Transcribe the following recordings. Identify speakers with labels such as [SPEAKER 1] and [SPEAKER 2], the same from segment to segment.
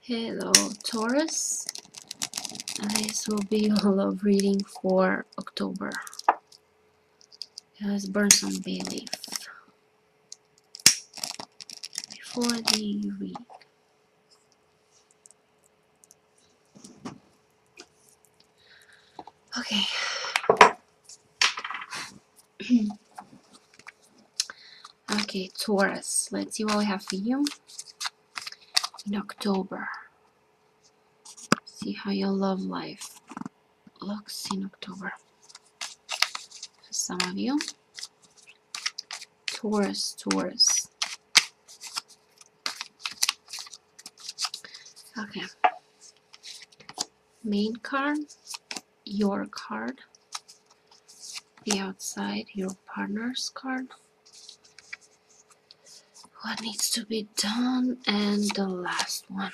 [SPEAKER 1] Hello Taurus, this will be your love reading for October. Let's burn some bay leaf before the read. Okay. Okay, Taurus, let's see what we have for you in October. See how your love life looks in October. For some of you, Taurus. Okay. Main card, your card. The outside, your partner's card. What needs to be done, and the last one.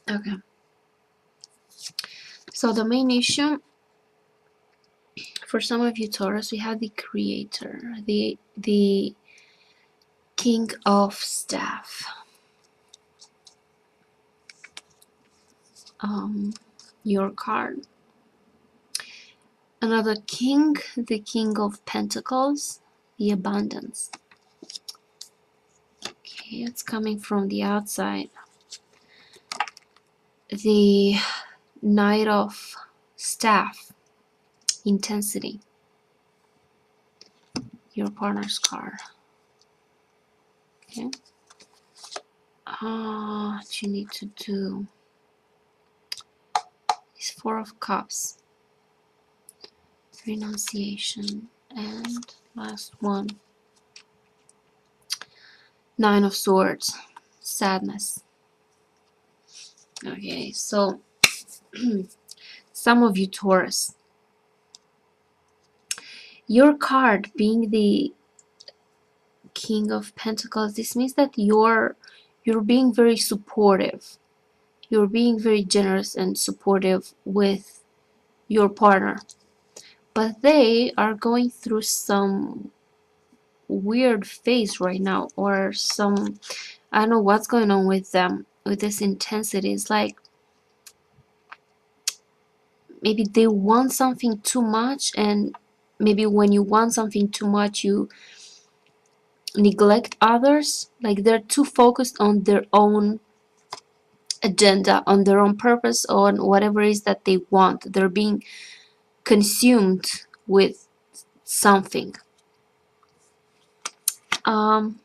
[SPEAKER 1] Okay. So the main issue for some of you Taurus, we have the creator, the king of staff. Your card. Another king, the king of pentacles, the abundance. Okay, it's coming from the outside. The knight of staff, intensity. Your partner's card. Okay. What you need to do is Four of Cups, renunciation, and last one, Nine of Swords, sadness. Okay, so some of you Taurus, your card being the King of Pentacles, this means that you're being very supportive. You're being very generous and supportive with your partner. But they are going through some weird phase right now, or some, I don't know what's going on with them, with this intensity. It's like maybe they want something too much, and maybe when you want something too much you neglect others. Like they're too focused on their own agenda, on their own purpose, on whatever it is that they want. They're being consumed with something. And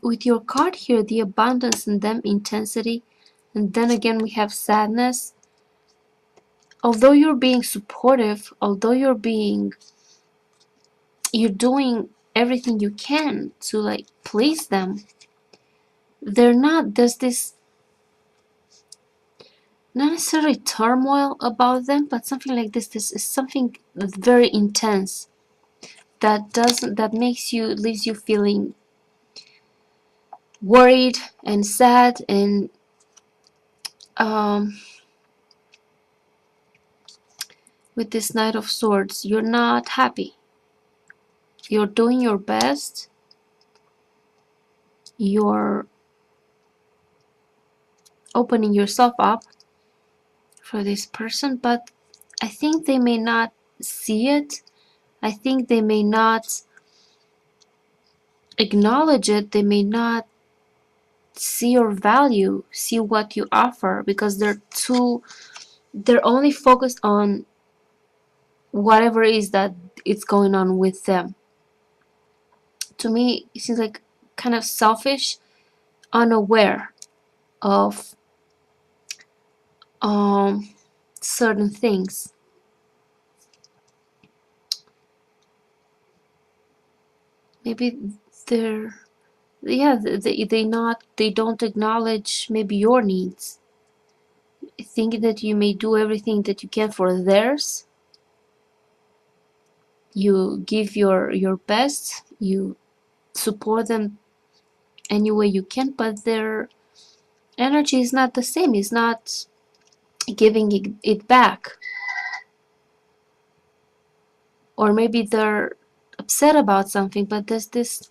[SPEAKER 1] with your card here, the abundance and then intensity, and then again we have sadness. Although you're being supportive, although you're doing everything you can to like please them, they're not, there's this not necessarily turmoil about them, but something like this is something very intense that makes you, leaves you feeling worried and sad, and with this Knight of Swords, you're not happy. You're doing your best, you're opening yourself up for this person, but I think they may not see it. I think they may not acknowledge it. They may not see your value, see what you offer, because they're only focused on whatever it is that it's going on with them. To me, it seems like kind of selfish, unaware of certain things. Maybe they're, yeah, they don't acknowledge maybe your needs, thinking that you may do everything that you can for theirs. You give your best, you support them any way you can, but their energy is not the same, is not giving it back. Or maybe they're upset about something, but there's this,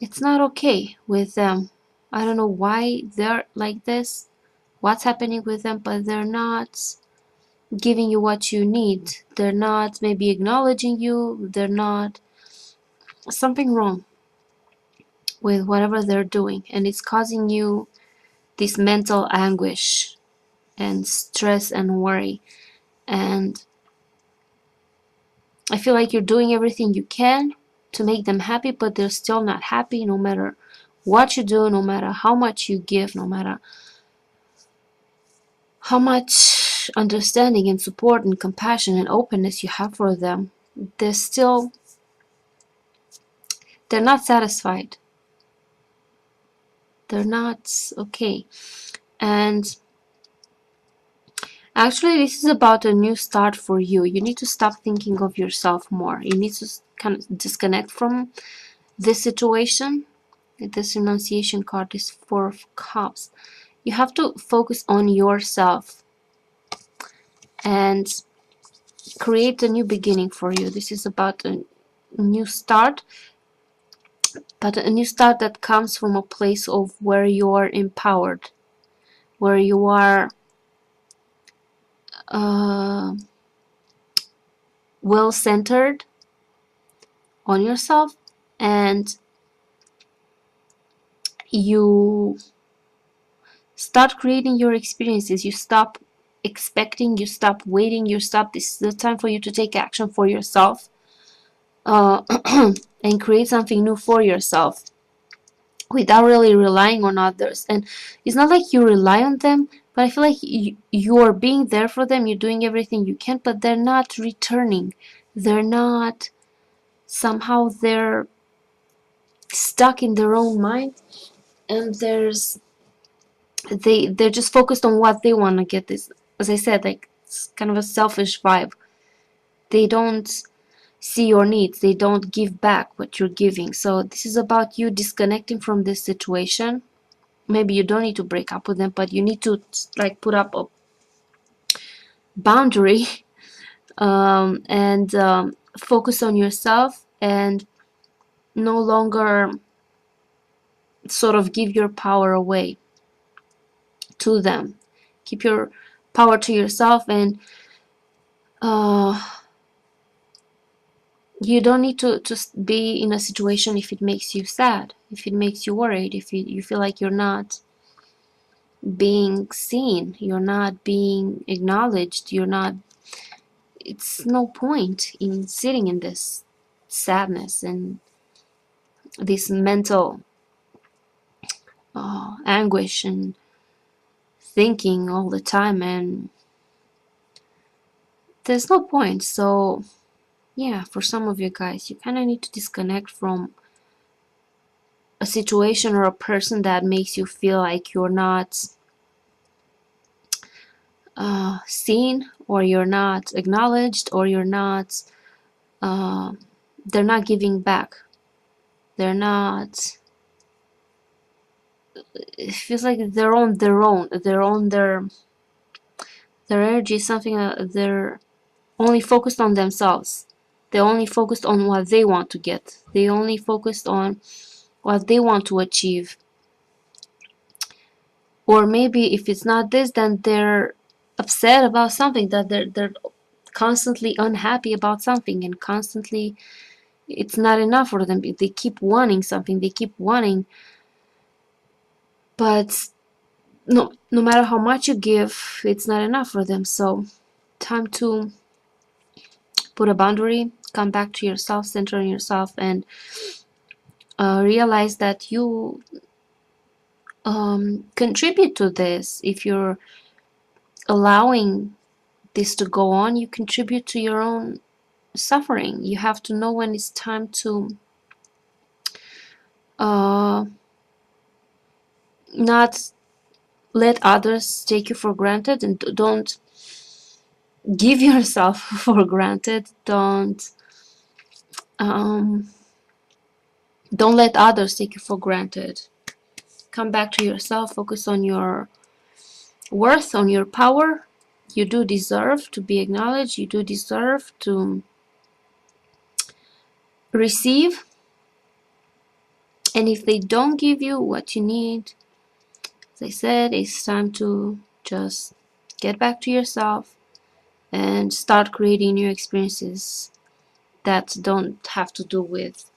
[SPEAKER 1] it's not okay with them. I don't know why they're like this, what's happening with them, but they're not giving you what you need. They're not maybe acknowledging you. They're not, something wrong with whatever they're doing, and it's causing you this mental anguish and stress and worry. And I feel like you're doing everything you can to make them happy, but they're still not happy no matter what you do, no matter how much you give, no matter how much understanding and support and compassion and openness you have for them. They're still, they're not satisfied. They're not okay. And actually, this is about a new start for you. You need to stop thinking of yourself more. You need to kind of disconnect from this situation. This renunciation card is 4 of Cups. You have to focus on yourself and create a new beginning for you. This is about a new start, but a new start that comes from a place of where you are empowered, where you are well-centered on yourself, and you start creating your experiences. You stop expecting, you stop waiting, you stop. This is the time for you to take action for yourself, and create something new for yourself without really relying on others. And it's not like you rely on them, but I feel like you're being there for them, you're doing everything you can, but they're not returning. They're not, somehow they're stuck in their own mind, and they're just focused on what they want to get. This, as I said, like, it's kind of a selfish vibe. They don't see your needs, they don't give back what you're giving. So this is about you disconnecting from this situation. Maybe you don't need to break up with them, but you need to, like, put up a boundary, and focus on yourself, and no longer sort of give your power away to them. Keep your power to yourself, and you don't need to be in a situation if it makes you sad, if it makes you worried, if you feel like you're not being seen, you're not being acknowledged, you're not, it's no point in sitting in this sadness and this mental anguish and thinking all the time, and there's no point. So yeah, for some of you guys, you kind of need to disconnect from a situation or a person that makes you feel like you're not seen, or you're not acknowledged, or you're not, they're not giving back, they're not, it feels like they're on their energy is something, they're only focused on themselves. They only focused on what they want to get. They only focused on what they want to achieve. Or maybe if it's not this, then they're upset about something, that they're constantly unhappy about something, and constantly it's not enough for them. They keep wanting something, they keep wanting, but no matter how much you give, it's not enough for them. So time to put a boundary, come back to yourself, center on yourself, and realize that you contribute to this. If you're allowing this to go on, you contribute to your own suffering. You have to know when it's time to not let others take you for granted, and don't give yourself for granted. Don't let others take you for granted. Come back to yourself, focus on your worth, on your power. You do deserve to be acknowledged, you do deserve to receive, and if they don't give you what you need, as I said, it's time to just get back to yourself and start creating new experiences that don't have to do with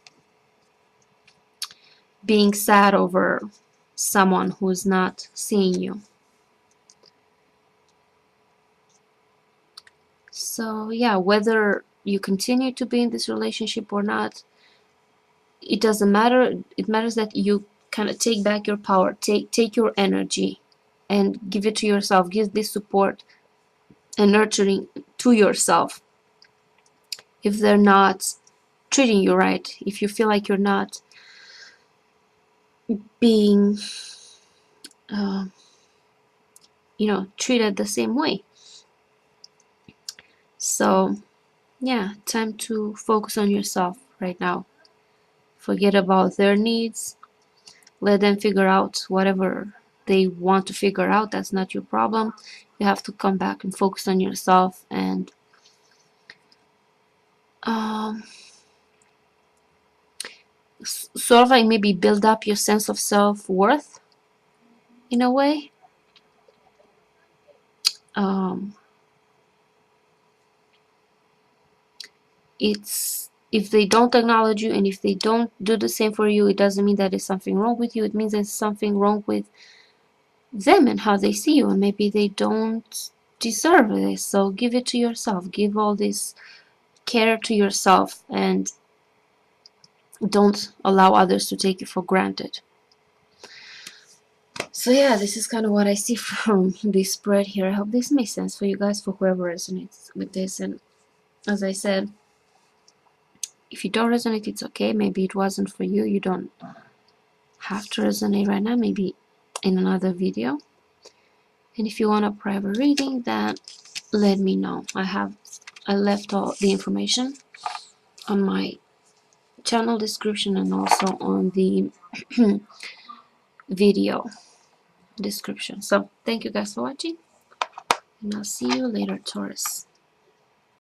[SPEAKER 1] being sad over someone who's not seeing you. So yeah, whether you continue to be in this relationship or not, it doesn't matter. It matters that you kind of take back your power, take your energy and give it to yourself. Give this support and nurturing to yourself. If they're not treating you right, if you feel like you're not being treated the same way. So yeah, time to focus on yourself right now. Forget about their needs. Let them figure out whatever they want to figure out. That's not your problem. You have to come back and focus on yourself and sort of like maybe build up your sense of self-worth in a way. It's if they don't acknowledge you and if they don't do the same for you, it doesn't mean that there's something wrong with you. It means there's something wrong with them and how they see you, and maybe they don't deserve this. So give it to yourself. Give all this care to yourself and don't allow others to take it for granted. So yeah, this is kind of what I see from this spread here. I hope this makes sense for you guys, for whoever resonates with this. And as I said, if you don't resonate, it's okay. Maybe it wasn't for you. You don't have to resonate right now. Maybe in another video. And if you want a private reading, then let me know. I left all the information on my channel description and also on the video description. So thank you guys for watching, and I'll see you later, Taurus.